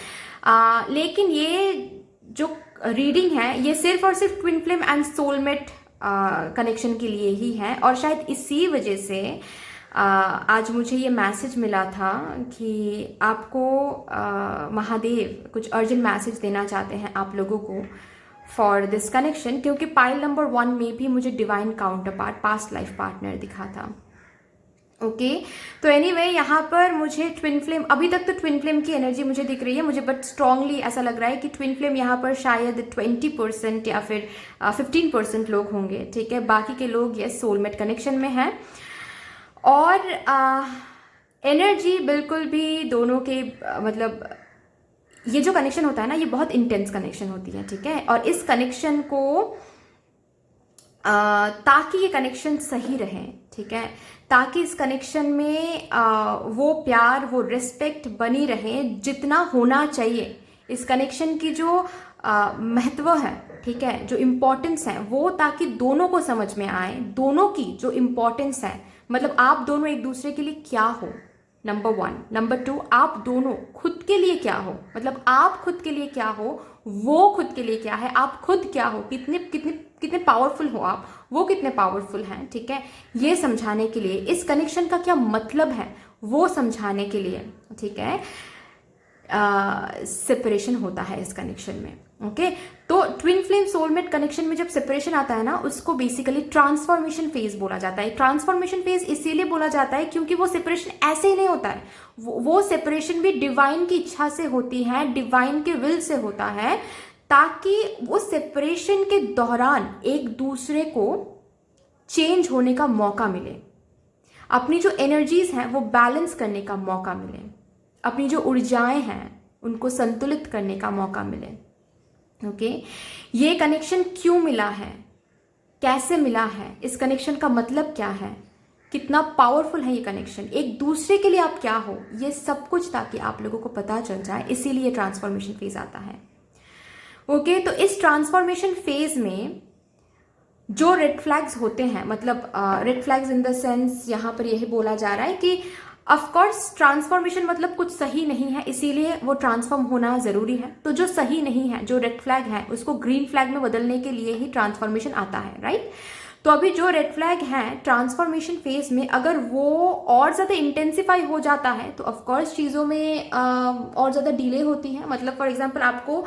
लेकिन ये जो रीडिंग है ये सिर्फ और सिर्फ twin flame and soulmate connection के लिए ही है। और शायद इसी वजह से आज मुझे ये मैसेज मिला था कि आपको महादेव कुछ अर्जेंट मैसेज देना चाहते हैं आप लोगों को फॉर दिस कनेक्शन, क्योंकि पाइल नंबर 1 में भी मुझे divine counter part, past life partner दिखा था। ओके, तो एनीवे यहाँ पर मुझे ट्विन फ्लेम, अभी तक तो ट्विन फ्लेम की एनर्जी मुझे दिख रही है मुझे, बट स्ट्रांगली ऐसा लग रहा है कि ट्विन फ्लेम यहाँ पर शायद 20% या फिर 15% लोग होंगे, ठीक है, बाकी के लोग ये सोलमेट कनेक्शन में हैं। और एनर्जी बिल्कुल भी दोनों के मतलब ये जो कनेक्शन होता है ना, ये बहुत इंटेंस कनेक्शन होती है, ठीक है, और इस कनेक्शन को ताकि ये कनेक्शन सही रहे, ठीक है, ताकि इस कनेक्शन में वो प्यार, वो रिस्पेक्ट बनी रहे जितना होना चाहिए, इस कनेक्शन की जो महत्व है, ठीक है, जो इम्पोर्टेंस है वो, ताकि दोनों को समझ में आए, दोनों की जो इम्पोर्टेंस है, मतलब आप दोनों एक दूसरे के लिए क्या हो, नंबर 1, नंबर 2, आप दोनों खुद के लिए क्या हो, मतलब आप खुद के लिए क्या हो, वो खुद के लिए क्या है, आप खुद क्या हो, कितने कितने कितने पावरफुल हो आप, वो कितने पावरफुल हैं, ठीक है, ये समझाने के लिए, इस कनेक्शन का क्या मतलब है वो समझाने के लिए, ठीक है, सेपरेशन होता है इस कनेक्शन में। ओके, तो ट्विन फ्लेम सोलमेट कनेक्शन में जब सेपरेशन आता है ना, उसको बेसिकली ट्रांसफॉर्मेशन फेज बोला जाता है। ट्रांसफॉर्मेशन फेज इसीलिए बोला जाता है क्योंकि वो सेपरेशन ऐसे ही नहीं होता है, वो सेपरेशन भी डिवाइन की इच्छा से होती है, डिवाइन के विल से होता है, ताकि वो सेपरेशन के दौरान एक दूसरे को चेंज होने का मौका मिले, अपनी जो एनर्जीज हैं वो बैलेंस करने का मौका मिले, अपनी जो ऊर्जाएं हैं उनको संतुलित करने का मौका मिले। ओके, ये कनेक्शन क्यों मिला है, कैसे मिला है, इस कनेक्शन का मतलब क्या है, कितना पावरफुल है ये कनेक्शन, एक दूसरे के लिए आप क्या हो, ये सब कुछ ताकि आप लोगों को पता चल जाए, इसीलिए ट्रांसफॉर्मेशन फेज आता है। ओके, तो इस ट्रांसफॉर्मेशन फेज में जो रेड फ्लैग्स होते हैं, मतलब red flags in the sense यहाँ पर यही बोला जा रहा है कि ऑफकोर्स ट्रांसफॉर्मेशन मतलब कुछ सही नहीं है, इसीलिए वो ट्रांसफॉर्म होना जरूरी है। तो जो सही नहीं है, जो रेड फ्लैग है, उसको ग्रीन फ्लैग में बदलने के लिए ही ट्रांसफॉर्मेशन आता है, राइट। तो अभी जो रेड फ्लैग है ट्रांसफॉर्मेशन फेज में, अगर वो और ज़्यादा इंटेंसिफाई हो जाता है तो ऑफकोर्स चीज़ों में और ज़्यादा डिले होती है। मतलब फॉर एग्जाम्पल आपको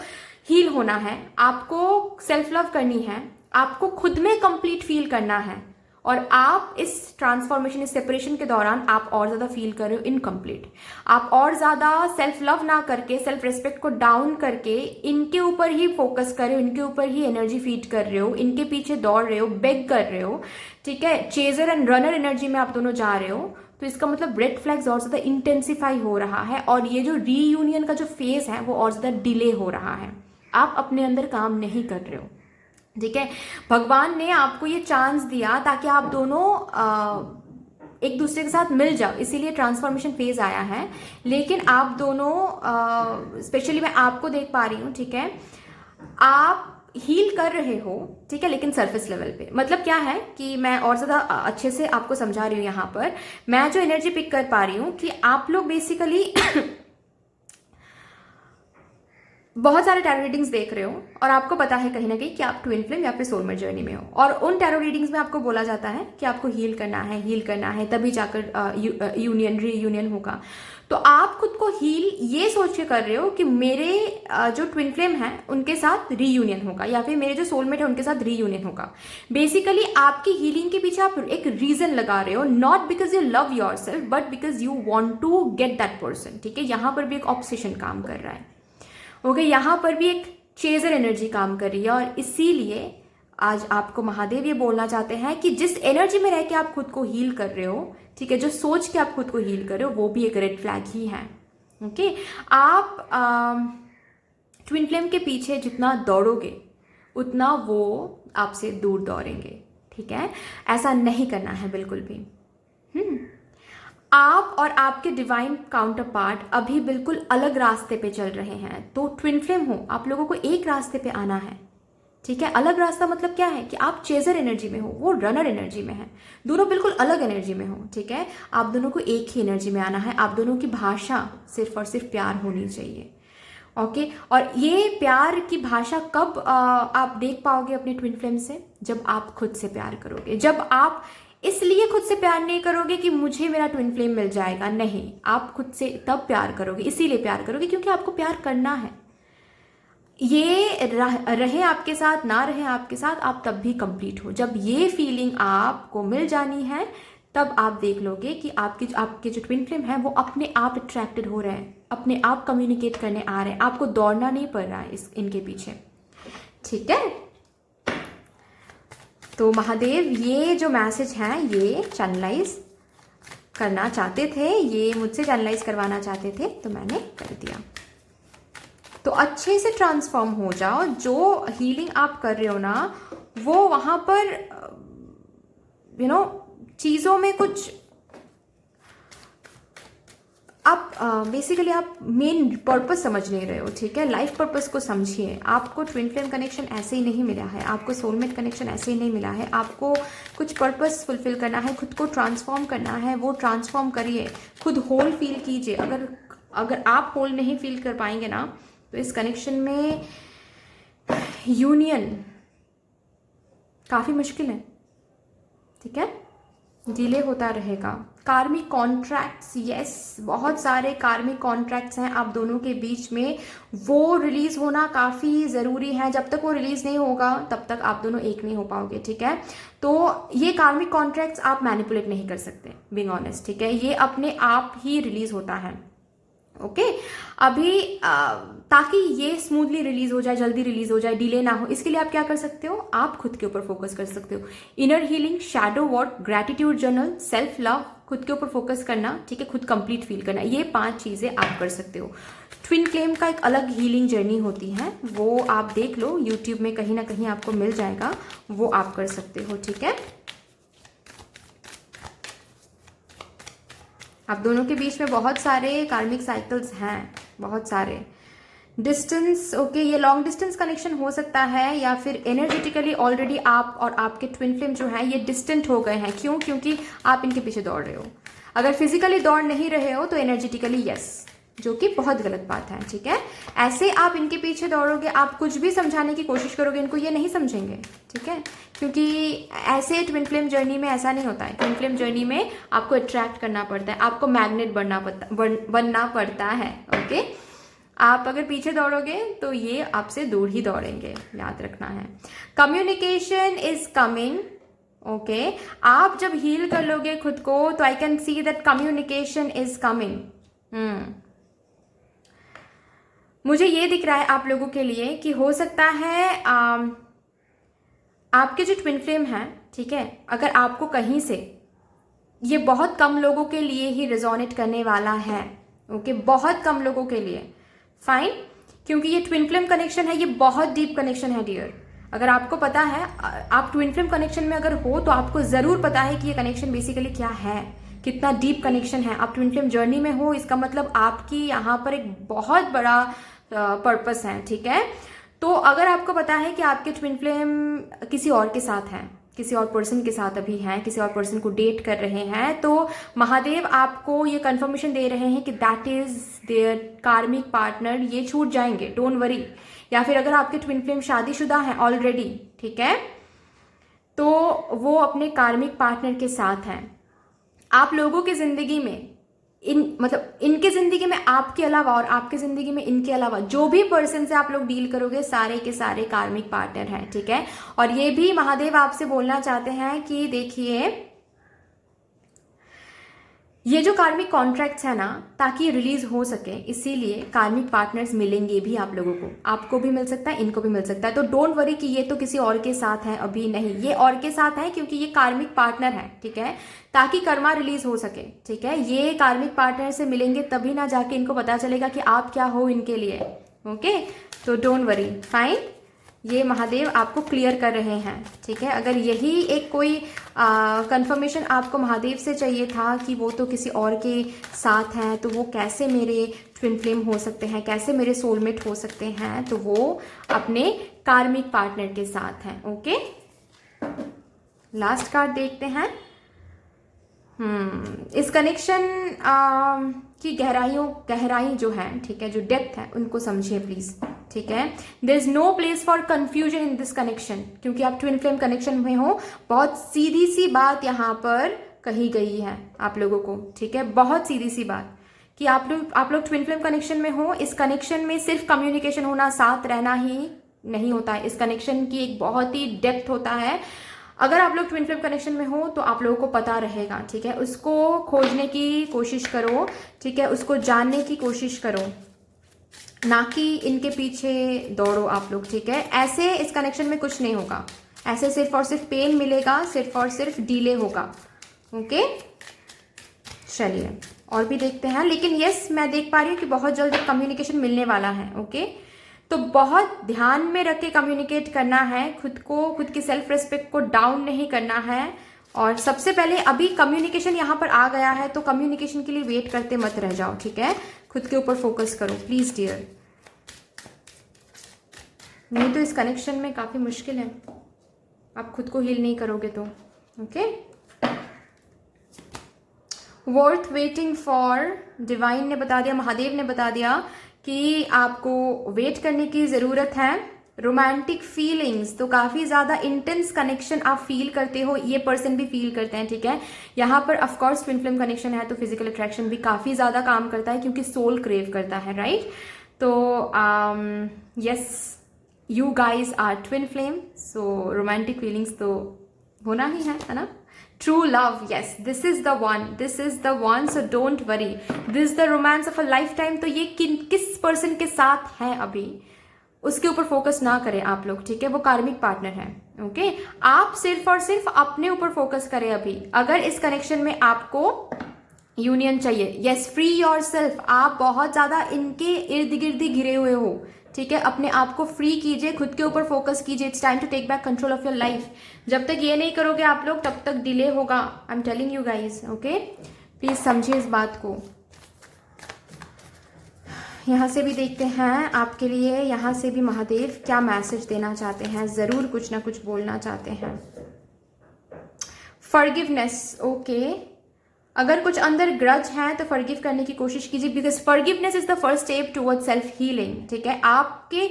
हील होना है, आपको सेल्फ लव करनी है, आपको खुद में कंप्लीट फील करना है, और आप इस ट्रांसफॉर्मेशन, इस सेपरेशन के दौरान आप और ज़्यादा फील कर रहे हो इनकम्प्लीट, आप और ज़्यादा सेल्फ लव ना करके, सेल्फ रिस्पेक्ट को डाउन करके इनके ऊपर ही फोकस कर रहे हो, इनके ऊपर ही एनर्जी फीड कर रहे हो, इनके पीछे दौड़ रहे हो, बेग कर रहे हो, ठीक है, चेजर एंड रनर एनर्जी में आप दोनों जा रहे हो। तो इसका मतलब रेड फ्लैग्स और ज़्यादा इंटेंसिफाई हो रहा है, और ये जो रीयूनियन का जो फेज है वो और ज़्यादा डिले हो रहा है, आप अपने अंदर काम नहीं कर रहे हो, ठीक है। भगवान ने आपको ये चांस दिया ताकि आप दोनों एक दूसरे के साथ मिल जाओ, इसीलिए ट्रांसफॉर्मेशन फेज आया है। लेकिन आप दोनों, स्पेशली मैं आपको देख पा रही हूँ, ठीक है, आप हील कर रहे हो, ठीक है, लेकिन सरफेस लेवल पे। मतलब क्या है कि मैं और ज्यादा अच्छे से आपको समझा रही हूँ। यहाँ पर मैं जो एनर्जी पिक कर पा रही हूँ कि आप लोग बेसिकली बहुत सारे टैरो रीडिंग्स देख रहे हो और आपको पता है कहीं ना कहीं कि आप ट्विन फ्लेम या फिर सोलमेट जर्नी में हो, और उन टैरो रीडिंग्स में आपको बोला जाता है कि आपको हील करना है, तभी जाकर यूनियन रीयूनियन होगा। तो आप खुद को हील ये सोच के कर रहे हो कि मेरे जो ट्विन फ्लेम है उनके साथ रीयूनियन होगा, या फिर मेरे जो सोलमेट है उनके साथ रीयूनियन होगा। बेसिकली आपकी हीलिंग के पीछे आप एक रीजन लगा रहे हो, not because you love yourself but because you want to get that person, ठीक है। यहां पर भी एक ऑब्सेशन काम कर रहा है, ओके, यहाँ पर भी एक चेजर एनर्जी काम कर रही है। और इसीलिए आज आपको महादेव ये बोलना चाहते हैं कि जिस एनर्जी में रह के आप खुद को हील कर रहे हो, ठीक है, जो सोच के आप खुद को हील कर रहे हो, वो भी एक रेड फ्लैग ही है, ओके। आप ट्विन फ्लेम के पीछे जितना दौड़ोगे उतना वो आपसे दूर दौड़ेंगे, ठीक है। ऐसा नहीं करना है बिल्कुल भी। आप और आपके डिवाइन काउंटर पार्ट अभी बिल्कुल अलग रास्ते पे चल रहे हैं। तो ट्विन फ्लेम हो, आप लोगों को एक रास्ते पे आना है, ठीक है। अलग रास्ता मतलब क्या है कि आप चेजर एनर्जी में हो, वो रनर एनर्जी में है, दोनों बिल्कुल अलग एनर्जी में हो, ठीक है। आप दोनों को एक ही एनर्जी में आना है। आप दोनों की भाषा सिर्फ और सिर्फ प्यार होनी चाहिए, ओके। और ये प्यार की भाषा कब आप देख पाओगे अपने ट्विन फ्लेम से? जब आप खुद से प्यार करोगे। जब आप इसलिए खुद से प्यार नहीं करोगे कि मुझे मेरा ट्विन फ्लेम मिल जाएगा, नहीं, आप खुद से तब प्यार करोगे, इसीलिए प्यार करोगे क्योंकि आपको प्यार करना है। ये रहे आपके साथ ना रहे आपके साथ, आप तब भी कंप्लीट हो। जब ये फीलिंग आपको मिल जानी है तब आप देख लोगे कि आपके जो ट्विन फ्लेम है वो अपने आप अट्रैक्टेड हो रहे हैं, अपने आप कम्युनिकेट करने आ रहे हैं, आपको दौड़ना नहीं पड़ रहा है इनके पीछे, ठीक है। तो महादेव ये जो मैसेज है ये चैनलाइज करना चाहते थे, ये मुझसे चैनलाइज करवाना चाहते थे, तो मैंने कर दिया। तो अच्छे से ट्रांसफॉर्म हो जाओ। जो हीलिंग आप कर रहे हो ना, वो वहां पर चीजों में कुछ आप बेसिकली आप मेन पर्पस समझ नहीं रहे हो, ठीक है। लाइफ पर्पस को समझिए। आपको ट्विन फ्लेम कनेक्शन ऐसे ही नहीं मिला है, आपको सोलमेट कनेक्शन ऐसे ही नहीं मिला है। आपको कुछ पर्पस फुलफिल करना है, खुद को ट्रांसफॉर्म करना है, वो ट्रांसफॉर्म करिए। खुद होल फील कीजिए। अगर आप होल नहीं फील कर पाएंगे ना, तो इस कनेक्शन में यूनियन काफी मुश्किल है, ठीक है, डिले होता रहेगा। कार्मिक कॉन्ट्रैक्ट्स, यस, बहुत सारे कार्मिक कॉन्ट्रैक्ट्स हैं आप दोनों के बीच में, वो रिलीज होना काफ़ी ज़रूरी है। जब तक वो रिलीज नहीं होगा तब तक आप दोनों एक नहीं हो पाओगे, ठीक है। तो ये कार्मिक कॉन्ट्रैक्ट्स आप मैनिपुलेट नहीं कर सकते, बीइंग ऑनेस्ट, ठीक है। ये अपने आप ही रिलीज होता है, ओके। अभी ताकि ये स्मूथली रिलीज हो जाए, जल्दी रिलीज हो जाए, डिले ना हो, इसके लिए आप क्या कर सकते हो? आप खुद के ऊपर फोकस कर सकते हो। Inner healing, shadow work, gratitude journal, self love, खुद के ऊपर फोकस करना, ठीक है, खुद कंप्लीट फील करना, ये 5 चीजें आप कर सकते हो। ट्विन फ्लेम का एक अलग हीलिंग जर्नी होती है, वो आप देख लो यूट्यूब में, कहीं ना कहीं आपको मिल जाएगा, वो आप कर सकते हो, ठीक है। आप दोनों के बीच में बहुत सारे कार्मिक साइकिल्स हैं, बहुत सारे। डिस्टेंस, ओके, ये लॉन्ग डिस्टेंस कनेक्शन हो सकता है, या फिर एनर्जेटिकली ऑलरेडी आप और आपके ट्विन फ्लेम जो है ये डिस्टेंट हो गए हैं। क्यों? क्योंकि आप इनके पीछे दौड़ रहे हो। अगर फिजिकली दौड़ नहीं रहे हो तो एनर्जेटिकली यस, जो कि बहुत गलत बात है, ठीक है। ऐसे आप इनके पीछे दौड़ोगे, आप कुछ भी समझाने की कोशिश करोगे इनको, ये नहीं समझेंगे, ठीक है। क्योंकि ऐसे ट्विन फ्लेम जर्नी में ऐसा नहीं होता है। ट्विन फ्लेम जर्नी में आपको अट्रैक्ट करना पड़ता है, आपको मैग्नेट बनना पड़ता है, ओके। आप अगर पीछे दौड़ोगे तो ये आपसे दूर ही दौड़ेंगे, याद रखना है। Communication is coming, okay. आप जब हील कर लोगे खुद को तो I can see that communication is coming. मुझे ये दिख रहा है आप लोगों के लिए कि हो सकता है आपके जो ट्विन फ्लेम है, ठीक है, अगर आपको कहीं से, ये बहुत कम लोगों के लिए ही रिजोनेट करने वाला है, ओके, बहुत कम लोगों के लिए, फाइन, क्योंकि ये ट्विन फ्लेम कनेक्शन है, ये बहुत डीप कनेक्शन है डियर। अगर आपको पता है, आप ट्विन फ्लेम कनेक्शन में अगर हो तो आपको जरूर पता है कि ये कनेक्शन बेसिकली क्या है, कितना डीप कनेक्शन है। आप ट्विन फ्लेम जर्नी में हो, इसका मतलब आपकी यहाँ पर एक बहुत बड़ा पर्पस है, ठीक है। तो अगर आपको पता है कि आपके ट्विन फ्लेम किसी और के साथ हैं, किसी और पर्सन के साथ अभी हैं, किसी और पर्सन को डेट कर रहे हैं, तो महादेव आपको ये कंफर्मेशन दे रहे हैं कि दैट इज देयर कार्मिक पार्टनर, ये छूट जाएंगे, डोंट वरी। या फिर अगर आपके ट्विन फ्लेम शादीशुदा हैं ऑलरेडी, ठीक है, तो वो अपने कार्मिक पार्टनर के साथ हैं। आप लोगों की जिंदगी में मतलब इनके जिंदगी में आपके अलावा और आपके जिंदगी में इनके अलावा जो भी पर्सन से आप लोग डील करोगे, सारे के सारे कार्मिक पार्टनर हैं, ठीक है। और ये भी महादेव आपसे बोलना चाहते हैं कि देखिए, ये जो कार्मिक कॉन्ट्रैक्ट्स है ना, ताकि रिलीज हो सके, इसीलिए कार्मिक पार्टनर्स मिलेंगे भी आप लोगों को। आपको भी मिल सकता है, इनको भी मिल सकता है। तो डोंट वरी कि ये तो किसी और के साथ है, अभी नहीं, ये और के साथ है क्योंकि ये कार्मिक पार्टनर है, ठीक है, ताकि कर्मा रिलीज हो सके, ठीक है। ये कार्मिक पार्टनर से मिलेंगे तभी ना जाके इनको पता चलेगा कि आप क्या हो इनके लिए, ओके। तो डोंट वरी, फाइन, ये महादेव आपको क्लियर कर रहे हैं, ठीक है। अगर यही एक कोई कंफर्मेशन आपको महादेव से चाहिए था कि वो तो किसी और के साथ हैं, तो वो कैसे मेरे ट्विन फ्लेम हो सकते हैं, कैसे मेरे सोलमेट हो सकते हैं, तो वो अपने कार्मिक पार्टनर के साथ हैं, ओके। लास्ट कार्ड देखते हैं। इस कनेक्शन की गहराई जो है, ठीक है, जो डेप्थ है, उनको समझिए प्लीज, ठीक है। There is no place for confusion in this connection, क्योंकि आप ट्विन फ्लेम कनेक्शन में हो। बहुत सीधी सी बात यहाँ पर कही गई है आप लोगों को, ठीक है, बहुत सीधी सी बात कि आप लोग ट्विन फ्लेम कनेक्शन में हो। इस कनेक्शन में सिर्फ कम्युनिकेशन होना, साथ रहना ही नहीं होता है। इस कनेक्शन की एक बहुत ही डेप्थ होता है। अगर आप लोग ट्विन फ्लेम कनेक्शन में हो तो आप लोगों को पता रहेगा, ठीक है। उसको खोजने की कोशिश करो, ठीक है, उसको जानने की कोशिश करो, ना कि इनके पीछे दौड़ो आप लोग, ठीक है। ऐसे इस कनेक्शन में कुछ नहीं होगा, ऐसे सिर्फ और सिर्फ पेन मिलेगा, सिर्फ और सिर्फ डिले होगा, ओके। चलिए और भी देखते हैं, लेकिन यस, मैं देख पा रही हूँ कि बहुत जल्द कम्युनिकेशन मिलने वाला है, ओके। तो बहुत ध्यान में रख के कम्युनिकेट करना है, खुद की सेल्फ रिस्पेक्ट को डाउन नहीं करना है। और सबसे पहले अभी कम्युनिकेशन यहाँ पर आ गया है, तो कम्युनिकेशन के लिए वेट करते मत रह जाओ, ठीक है। खुद के ऊपर फोकस करो प्लीज डियर, नहीं तो इस कनेक्शन में काफी मुश्किल है, आप खुद को हील नहीं करोगे तो, okay. Worth waiting for, divine ने बता दिया, महादेव ने बता दिया कि आपको वेट करने की जरूरत है। रोमांटिक फीलिंग्स, तो काफी ज्यादा इंटेंस कनेक्शन आप फील करते हो, ये पर्सन भी फील करते हैं, ठीक है। यहाँ पर of course twin flame connection है तो फिजिकल अट्रैक्शन भी काफी ज्यादा काम करता है, क्योंकि सोल क्रेव करता है, राइट। तो yes, you guys are twin flame, so romantic feelings तो होना ही है ना। True love, yes, this is the one, so don't worry, this is the romance of a lifetime। तो ये किस पर्सन के साथ है अभी, उसके ऊपर फोकस ना करें आप लोग, ठीक है। वो कार्मिक पार्टनर है, ओके। आप सिर्फ और सिर्फ अपने ऊपर फोकस करें अभी। अगर इस कनेक्शन में आपको यूनियन चाहिए, यस, फ्री योर सेल्फ। आप बहुत ज्यादा इनके इर्द गिर्द घिरे हुए हो, ठीक है। अपने आप को फ्री कीजिए, खुद के ऊपर फोकस कीजिए। It's time to take back control of your life. जब तक ये नहीं करोगे आप लोग, तब तक डिले होगा, I am telling you guys, okay. Please समझिए इस बात को। यहाँ से भी देखते हैं आपके लिए, यहाँ से भी महादेव क्या मैसेज देना चाहते हैं, जरूर कुछ ना कुछ बोलना चाहते हैं। Forgiveness, okay. अगर कुछ अंदर ग्रज है तो फॉरगिव करने की कोशिश कीजिए, because forgiveness is the first step towards self healing, ठीक है। आपके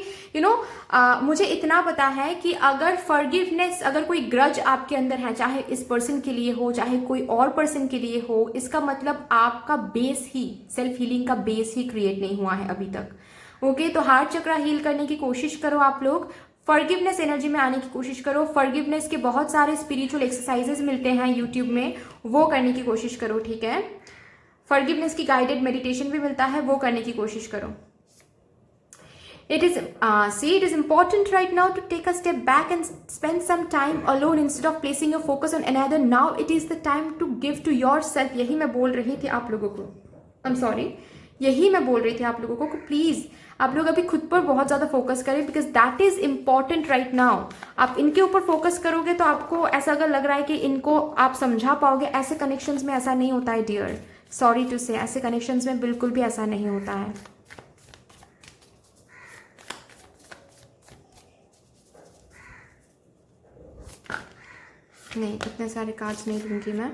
मुझे इतना पता है कि अगर फॉरगिवनेस, अगर कोई ग्रज आपके अंदर है, चाहे इस पर्सन के लिए हो, चाहे कोई और पर्सन के लिए हो, इसका मतलब आपका बेस ही, सेल्फ हीलिंग का बेस ही क्रिएट नहीं हुआ है अभी तक, ओके। तो हार्ट चक्रा हील करने की कोशिश करो आप लोग, फॉरगिवनेस एनर्जी में आने की कोशिश करो। फॉरगिवनेस के बहुत सारे स्पिरिचुअल एक्सरसाइजेस मिलते हैं यूट्यूब में, वो करने की कोशिश करो, ठीक है। फॉरगिवनेस की गाइडेड मेडिटेशन भी मिलता है, वो करने की कोशिश करो। It is important right now to take a step back and spend some time alone instead of placing your focus on another. Now it is the time to give to yourself। यही मैं बोल रही थी आप लोगों को, I'm sorry, यही मैं बोल रही थी आप लोगों को प्लीज़ आप लोग अभी खुद पर बहुत ज़्यादा फोकस करें, because that is important right now. आप इनके ऊपर फोकस करोगे तो आपको ऐसा अगर लग रहा है कि इनको आप समझा पाओगे, ऐसे कनेक्शंस में ऐसा नहीं होता है डियर, सॉरी टू से, ऐसे कनेक्शंस में बिल्कुल भी ऐसा नहीं होता है। नहीं, इतने सारे कार्ड्स नहीं लूँगी मैं।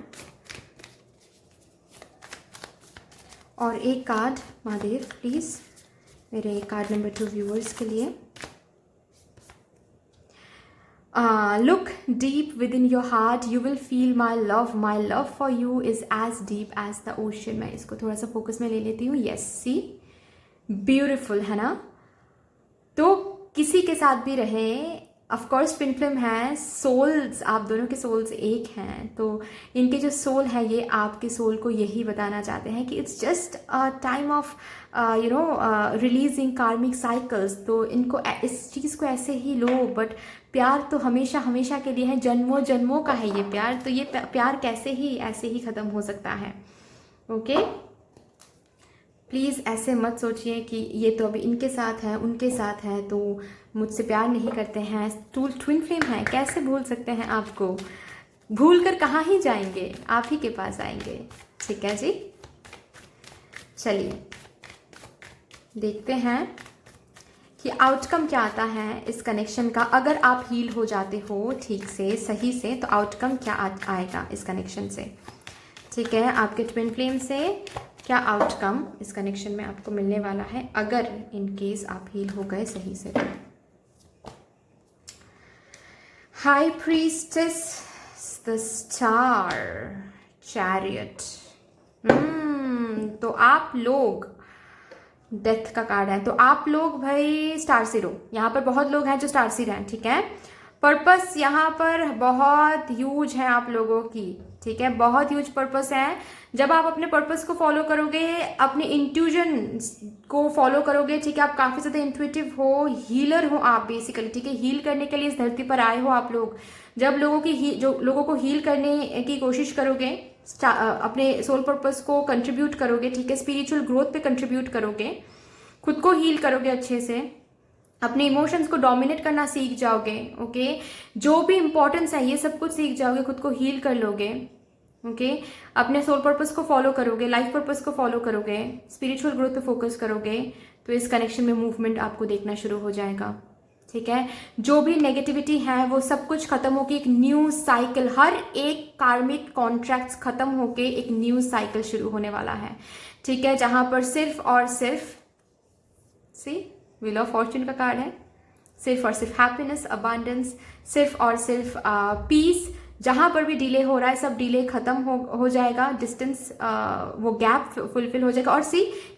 और एक कार्ड महादेव प्लीज़ मेरे कार्ड नंबर 2 व्यूअर्स के लिए। Look deep within your heart, you will feel my love for you is as deep as the ocean. मैं इसको थोड़ा सा फोकस में ले लेती हूँ। यस, सी ब्यूटिफुल है ना। तो किसी के साथ भी रहे, ऑफकोर्स ट्विन फ्लेम है, सोल्स, आप दोनों के सोल्स एक हैं, तो इनके जो सोल है ये आपके सोल को यही बताना चाहते हैं कि it's just time of releasing कार्मिक साइकिल्स। तो इनको इस चीज़ को ऐसे ही लो, बट प्यार तो हमेशा हमेशा के लिए है, जन्मों जन्मों का है ये प्यार। तो ये प्यार कैसे ही ऐसे ही ख़त्म हो सकता है। ओके, प्लीज़ ऐसे मत सोचिए कि ये तो अभी इनके साथ है, उनके साथ है, तो मुझसे प्यार नहीं करते हैं। ट्विन फ्लेम है, कैसे भूल सकते हैं आपको? भूल कर कहाँ ही जाएंगे, आप ही के पास आएंगे। ठीक है जी, चलिए देखते हैं कि आउटकम क्या आता है इस कनेक्शन का। अगर आप हील हो जाते हो ठीक से, सही से, तो आउटकम क्या आएगा इस कनेक्शन से। ठीक है, आपके ट्विन फ्लेम से क्या आउटकम इस कनेक्शन में आपको मिलने वाला है अगर इन केस आप हील हो गए सही से। High priestess, the star, chariot. तो आप लोग, डेथ का कार्ड है, तो आप लोग भाई स्टार सीड हो। यहाँ पर बहुत लोग हैं जो स्टार सीड हैं। ठीक है, पर्पस यहाँ पर बहुत ह्यूज है आप लोगों की। ठीक है, बहुत ह्यूज पर्पस है। जब आप अपने पर्पस को फॉलो करोगे, अपने इंट्यूजन को फॉलो करोगे, ठीक है, आप काफ़ी ज़्यादा इंट्यूटिव हो, हीलर हो आप बेसिकली। ठीक है, हील करने के लिए इस धरती पर आए हो आप लोग। जब लोगों को हील करने की कोशिश करोगे, अपने सोल पर्पस को कंट्रीब्यूट करोगे, ठीक है, स्पिरिचुअल ग्रोथ पे कंट्रीब्यूट करोगे, खुद को हील करोगे अच्छे से, अपने इमोशंस को डोमिनेट करना सीख जाओगे। ओके, जो भी इंपॉर्टेंस है ये सब कुछ सीख जाओगे, खुद को हील कर लोगे। ओके, अपने सोल पर्पस को फॉलो करोगे, लाइफ पर्पस को फॉलो करोगे, स्पिरिचुअल ग्रोथ पे फोकस करोगे, तो इस कनेक्शन में मूवमेंट आपको देखना शुरू हो जाएगा। ठीक है, जो भी नेगेटिविटी है वो सब कुछ खत्म होके एक न्यू साइकिल, हर एक कार्मिक कॉन्ट्रैक्ट्स खत्म होके एक न्यू साइकिल शुरू होने वाला है। ठीक है, जहां पर सिर्फ और सिर्फ व्हील ऑफ फॉर्च्यून का कार्ड है, सिर्फ और सिर्फ हैप्पीनेस, अबांडेंस, सिर्फ और सिर्फ पीस। जहां पर भी डिले हो रहा है सब डिले खत्म हो जाएगा, डिस्टेंस वो गैप फुलफिल हो जाएगा। और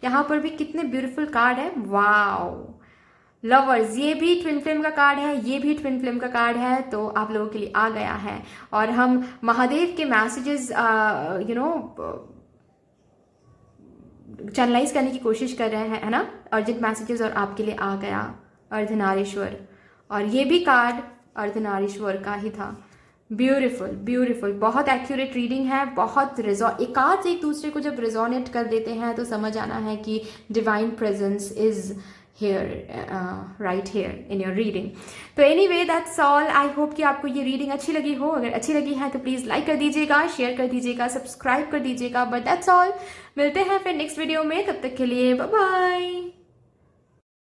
यहाँ पर भी कितने ब्यूटीफुल कार्ड है, वाओ, लवर्स, ये भी ट्विन फ्लेम का कार्ड है, ये भी ट्विन फ्लेम का कार्ड है, तो आप लोगों के लिए आ गया है। और हम महादेव के मैसेजेस चैनलाइज करने की कोशिश कर रहे हैं, है ना, अर्जेंट मैसेजेस, और आपके लिए आ गया अर्धनारीश्वर। और ये भी कार्ड अर्धनारीश्वर का ही था। ब्यूटीफुल ब्यूटीफुल, बहुत एक्यूरेट रीडिंग है, बहुत एक कार्ड एक दूसरे को जब रिजोनेट कर देते हैं तो समझ आना है कि divine presence is here right here in your reading. तो anyway that's all. I hope कि आपको ये रीडिंग अच्छी लगी हो। अगर अच्छी लगी है तो प्लीज़ लाइक कर दीजिएगा, शेयर कर दीजिएगा, सब्सक्राइब कर दीजिएगा। बट that's all, मिलते हैं फिर नेक्स्ट वीडियो में, तब तक के लिए बाय बाय।